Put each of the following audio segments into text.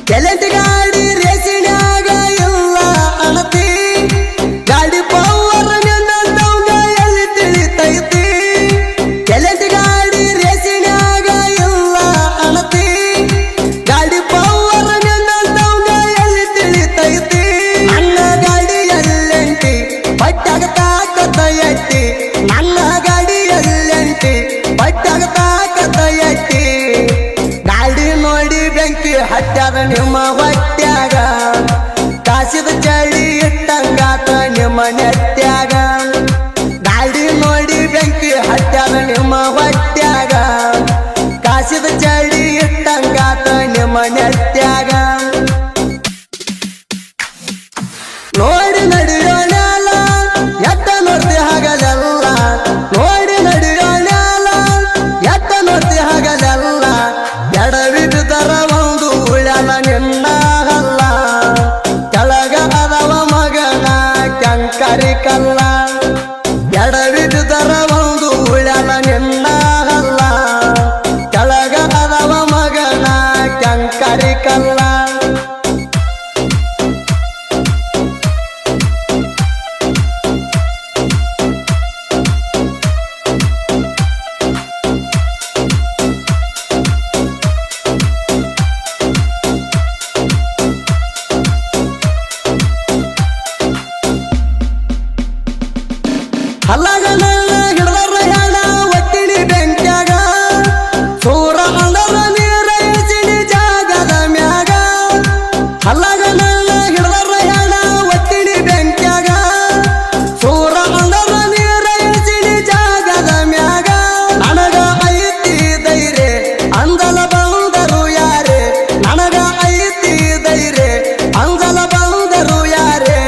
ಎಲೆಂಟಿ ಗಾಡಿ ರೇಸಿನ್ಯಾಗ ಇಲ್ಲ ಅಣತಿ ಗಾಡಿ ಪವರ್ ನಿನ್ನಂತವಂಗ ಎಲ್ಲಿ ತಿಳಿತೈತಿ ಎಲೆಂಟಿ ಗಾಡಿ ರೇಸಿನ್ಯಾಗ ಇಲ್ಲ ಅಣತಿ ಗಾಡಿ ಪವರ್ ನಿನ್ನಂತವಂಗ ಎಲ್ಲಿ ತಿಳಿತೈತಿ ನನ್ನ ಗಾಡಿ ಎಲ್ಲೆಂಟಿ ಬಟ್ಟಾಗ ತಾಕತ್ತ ಎಟ್ಟಿ ನನ್ನ ಗಾಡಿ ಎಲ್ಲೆಂಟಿ ಬಟ್ಟಾಗ ತಾಕತ್ತ ಎಟ್ಟಿ ಗಾಡಿ ನೋಡಿ ಬೆಂಕಿ ಹಟ್ಟ್ಯಾದ ನಿಮ್ಮ ಹೊಟ್ಯಾಗ ಕಾಸಿದ ಚಳಿ ಇಟ್ಟಂಗಾತ ನಿಮ್ಮ ನೆಟ್ಟ್ಯಾಗ ಗಾಡಿ ನೋಡಿ ಬೆಂಕಿ ಹಟ್ಟ್ಯಾದ ನಿಮ್ಮ ಹೊಟ್ಯಾಗ ಕಾಸಿದ ಚಳಿ ಇಟ್ಟಂಗಾತ ನಿಮ್ಮ ನೆಟ್ಟ್ಯಾಗ ನೋಡಿ ನಡೆಯೋಣಲ್ಲ ಎತ್ತ ನೋಡ್ತಿ ಹಾಗಲೆಲ್ಲ ನೋಡಿ ನಡೆಯೋಣಲ್ಲ ಎತ್ತ ನೋಡ್ತಿ ಹಾಗಲೆಲ್ಲ ಎಡವಿದ್ದರ ಒಂದು ಉಳ್ಯಾಲ ನಿನ್ನ ಹಲ್ಲ ಕೆಳಗ ಅದವ ಮಗನ ಕಂಕರಿ ಕಲ್ಲ ಎಡವಿದ್ದರ ಒಂದು ಉಳ್ಯಾಲ ನಿನ್ನ ಹಲ್ಲ ಕೆಳಗ ಅದವ ಮಗನ ಕಂಕರಿ ಕಲ್ಲ ಹಲ್ಲಾಗ ನನ್ನ ಹಿಡ್ದರ ಹೆಣ ಒಟ್ಟಿನಿ ಬೆಂಕ್ಯಾಗ ಸೂರ ಅಂದರ ನೀರ ಇಳಿಸಿನಿ ಜಾಗದ ಮ್ಯಾಗ ಹಲ್ಲಾಗ ನನ್ನ ಹಿಡ್ದರ ಹೆಣ ಒಟ್ಟಿನಿ ಬೆಂಕ್ಯಾಗ ಸೂರ ಅಂದರ ನೀರ ಇಳಿಸಿನಿ ಜಾಗದ ಮ್ಯಾಗ ನನಗ ಐತಿ ಧೈರ್ಯ ಅಂದಲ ಬಂದರು ಯಾರೇ ನನಗ ಐತಿ ಧೈರ್ಯ ಅಂದಲ ಬಂದರು ಯಾರೇ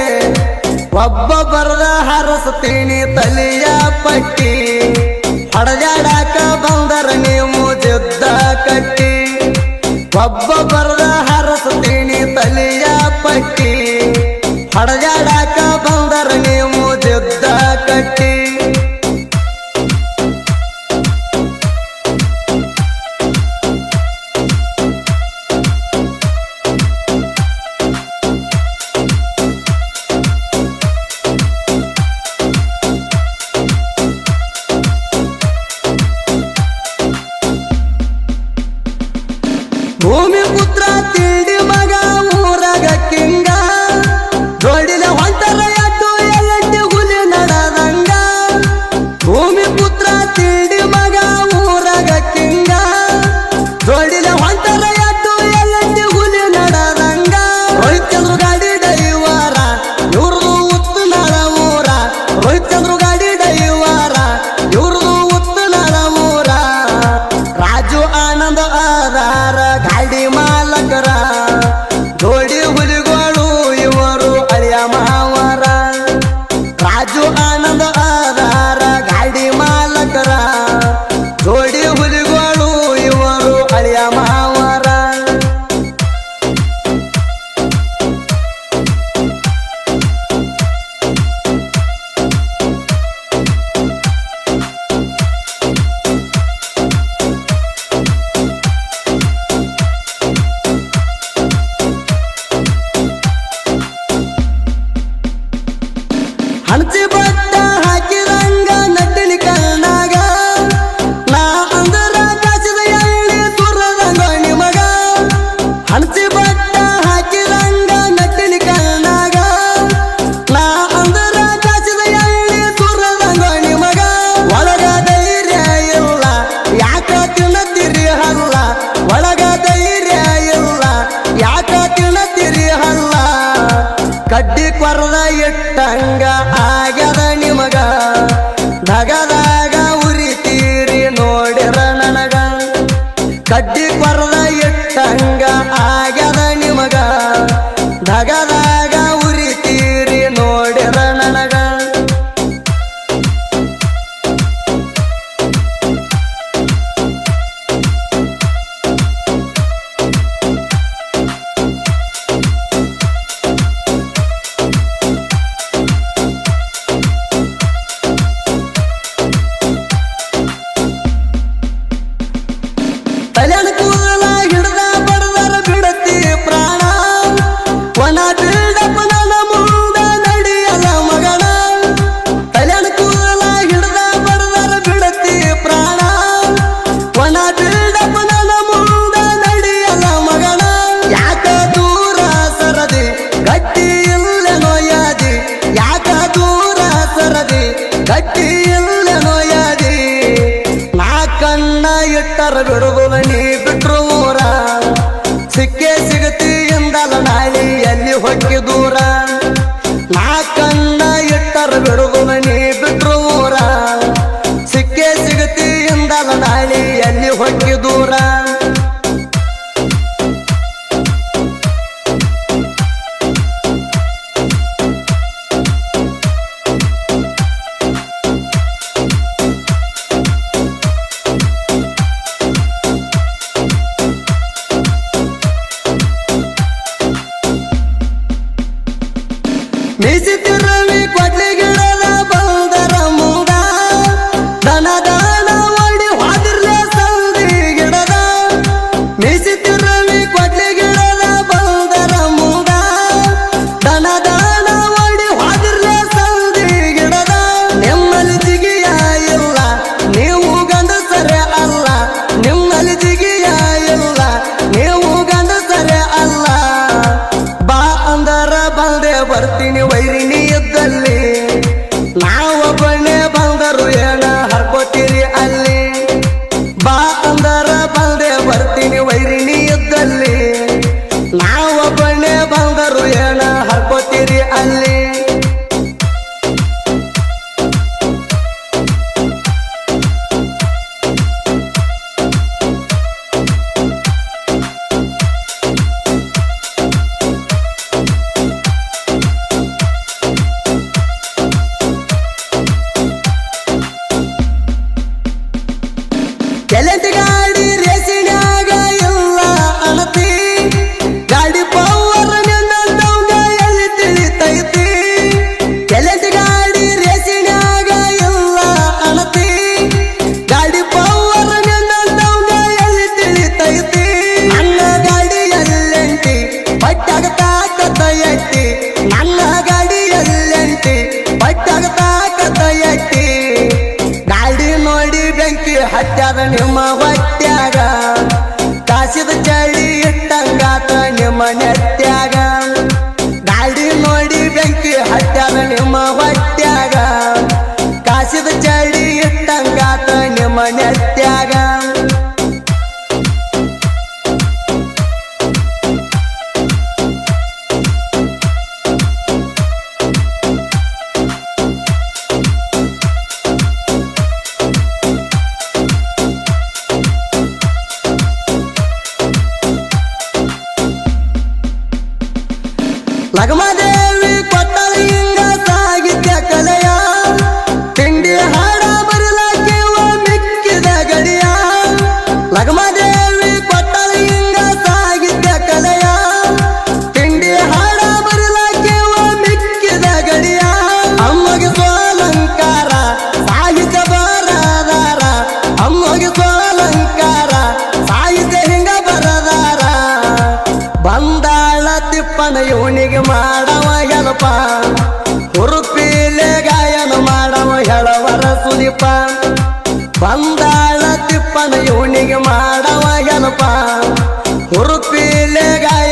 ಒಬ್ಬೊಬ್ಬರದ ಹರಸ್ತೀನಿ ತಲಿಯ ಪಟ್ಟಿ ಹಡಜಾಡಾಕ ಬಂದರ ನೀವು ಯುದ್ಧ ಕಟ್ಟಿ ಒಬ್ಬೊಬ್ಬರದ ಹರಸ್ತೀನಿ ತಲಿಯ ಪಟ್ಟಿ ಹಡಜಾಡಾಕ ಬಂದರ ನೀವು ಯುದ್ಧ ಕಟ್ಟಿ ಭೂಮಿ ಪುತ್ರ ತಿಂಡಿ ಮಗ ಊರಾಗ ಕಿಂಗ ಜೋಡಿಲ ಹೊಂಟರ ಎಟ್ಟು ಎಲ್ಲೆಂಟಿ ಹುಲಿ ನಡದಂಗ ಭೂಮಿ ಪುತ್ರ ತಿಂಡಿ ಮಗ ಊರಾಗ ಕಿಂಗ ಜೋಡಿಲ ಹೊಂಟರ ಎಟ್ಟು ಎಲ್ಲೆಂಟಿ ಹುಲಿ ನಡದಂಗ ರೋಹಿತ್ ಚಂದ್ರು ಗಾಡಿ ಡೈವಾರ ಇವ್ರದು ಉತ್ತು ನಳ ಊರ ರೋಹಿತ್ ಚಂದ್ರು ಗಾಡಿ ಡೈವಾರ ಇವ್ರದು ಉತ್ತು ನಳ ಊರ ರಾಜು ಆನಂದ ಆಧಾರ ಗಾಡಿ ಮಾಲಕರ ಜೋಡಿ ಹುಲಿಗಳು ಇವರು ಅಳಿಯ ಮಾವರ ರಾಜು ಆನಂದ ಆಧಾರ ಗಾಡಿ ಮಾಲಕರ ಜೋಡಿ ಹುಲಿಗಳು ಇವರು ಅಳಿಯ ಮಾವರ ಹಣಚಿ ಬಟ್ಟ ಹಾಕಿದಂಗ ನಟ್ಟಿನ ಕಣ್ಣಾಗ ನಾ ಅಂದರ ಕಾಸಿದ ಎಳ್ಳಿ ಸುರದಂಗ ನಿಮಗ ಹಣಚಿ ಬಟ್ಟ ಹಾಕಿದಂಗ ನಟ್ಟಿನ ಕಣ್ಣಾಗ ನಾ ಅಂದರ ಕಾಸಿದ ಎಳ್ಳಿ ಸುರದಂಗ ನಿಮಗ ಒಳಗ ಧೈರ್ಯ ಇಲ್ಲ ಯಾಕ ತಿನ್ನತಿರಿ ಹಲ್ಲ ಒಳಗ ಧೈರ್ಯ ಇಲ್ಲ ಯಾಕ ತಿನ್ನತಿರಿ ಹಲ್ಲ ಕಡ್ಡಿ ಕೊರದ ಇಟ್ಟಂಗ ಆಗ್ಯದ ನಿಮಗ ಧಗದಾಗ ಉರಿತೀರಿ ನೋಡಿರ ನನಗ ಕಡ್ಡಿ ಕೊರದ ಇಟ್ಟಂಗ ಆಗ್ಯದ ನಿಮಗ ಧಗದಾಗ ಉರಿತೀರಿ ನೋಡಿರ ನನಗ ಮೀಸಿತಿರವಿ ಕೊಡ್ಲಿ ಗಿಡದ ಬಂದರ ಮುಂದ ದನ ದಾನ ಓಡಿ ಹಾದಿರ್ಲೆ ಸಂದಿ ಗಿಡದ ಮೀಸಿತಿರವಿ ಕೊಡ್ಲಿ ಗಿಡದ ಬಂದರ ಮುಂದ ದನ ದಾನ ಓಡಿ ಹಾದಿರ್ಲೆ ಸಂದಿ ಗಿಡದ ನಿಮ್ಮಲ್ಲಿ ಜಿಗಿಯ ಇಲ್ಲ ನೀವು ಗಂಡಸರೇ ಅಲ್ಲ ನಿಮ್ಮಲ್ಲಿ ಜಿಗಿಯ ಇಲ್ಲ ನೀವು ಗಂಡಸರೇ ಅಲ್ಲ ಬಾ ಅಂದರ ಬಂದೆ ಬರ್ತೀನಿ ವೈರಿನಿ ಇದ್ದಲ್ಲಿ ನಾವೊಬ್ಬನೇ ಬಂದರು ಏನ ಹರ್ಕೋತೀರಿ ಅಲ್ಲಿ ಬಾ ಅಂದರ ಬಂದೆ ಬರ್ತೀನಿ ವೈರಿನಿ ಇದ್ದಲ್ಲಿ ನಾವೊಬ್ಬನೇ ಬಂದರು ಏನ ಹರ್ಕೋತೀರಿ ಅಲ್ಲಿ ಎಲೆಂಟಿ ಗಾಡಿ ರೇಸಿನ್ಯಾಗ ಇಲ್ಲ ಅಣತಿ ಗಾಡಿ ಪವರ್ ನಿನ್ನಂತವ್ಗ ಎಲ್ಲಿ ತಿಳಿತೈತಿ ಎಲೆಂಟಿ ಗಾಡಿ ರೇಸಿನ್ಯಾಗ ಇಲ್ಲ ಅಣತಿ ಗಾಡಿ ಪವರ್ ನಿನ್ನಂತವ್ಗ ಎಲ್ಲಿ ತಿಳಿತೈತಿ ನನ್ನ ಗಾಡಿ ಎಲ್ಲೆಂಟಿ ಬಟ್ಟಾಗ ತಾಕತ್ತ ಎಟ್ಟಿ ನನ್ನ ಗಾಡಿ ಎಲ್ಲೆಂಟಿ ಬಟ್ಟಾಗ ತಾಕತ್ತ ಎಟ್ಟಿ ಗಾಡಿ ನೋಡಿ ಬೆಂಕಿ ಹಟ್ಟ್ಯಾದ ನಿಮ್ಮ ಹೊಟ್ಯಾಗ ಕಾಸಿದ ಚಳಿ ಇಟ್ಟಂಗಾತ ನಿಮ್ಮ ನೆಟ್ಟ್ಯಾಗ ಗಾಡಿ ನೋಡಿ ಬೆಂಕಿ ಹಟ್ಟ್ಯಾದ ನಿಮ್ಮ ಹೊಟ್ಯಾಗ ಕಾಸಿದ ಚಳಿ ಇಟ್ಟಂಗಾತ ನಿಮ್ಮ ನೆಟ್ಟ್ಯಾಗ ಲಗಮದೇವಿ ಕೊಟ್ಟಳ ಹಿಂಗ ಸಾಗಿದ್ಯ ಕಲೆಯ ತಿಂಡಿ ಹಾಡ ಬರಲಾಕಿವ ಮಿಕ್ಕಿದ ಗಡಿಯ ಲಗಮದೇವಿ ಕೊಟ್ಟಳ ಹಿಂಗ ಸಾಗಿದ್ಯ ಕಲೆಯ ತಿಂಡಿ ಹಾಡ ಬರಲಾಕಿವ ಮಿಕ್ಕಿದ ಗಡಿಯ ಅಮ್ಮಗೆ ಸೋಲಂಕಾರ ಸಾಹಿತ್ಯ ಬರದಾರ ಅಮ್ಮಗೆ ಸೋಲಂಕಾರ ಸಾಹಿತ್ಯ ಹಿಂಗ ಬರದಾರ ಬಂದಾಳ ತಿಪ್ಪನ ಇವನಿಗೆ ಮಾಡವ ಹೆಲಪ ಹುರುಪಿಲೆ ಗಾಯನ ಮಾಡವ ಹೇಳವರ ಸುದೀಪ ಬಂದಾಳ ತಿಪ್ಪನ ಇವನಿಗೆ ಮಾಡವ ಹೆಲಪ ಹುರುಪಿಲೆ ಗಾಯ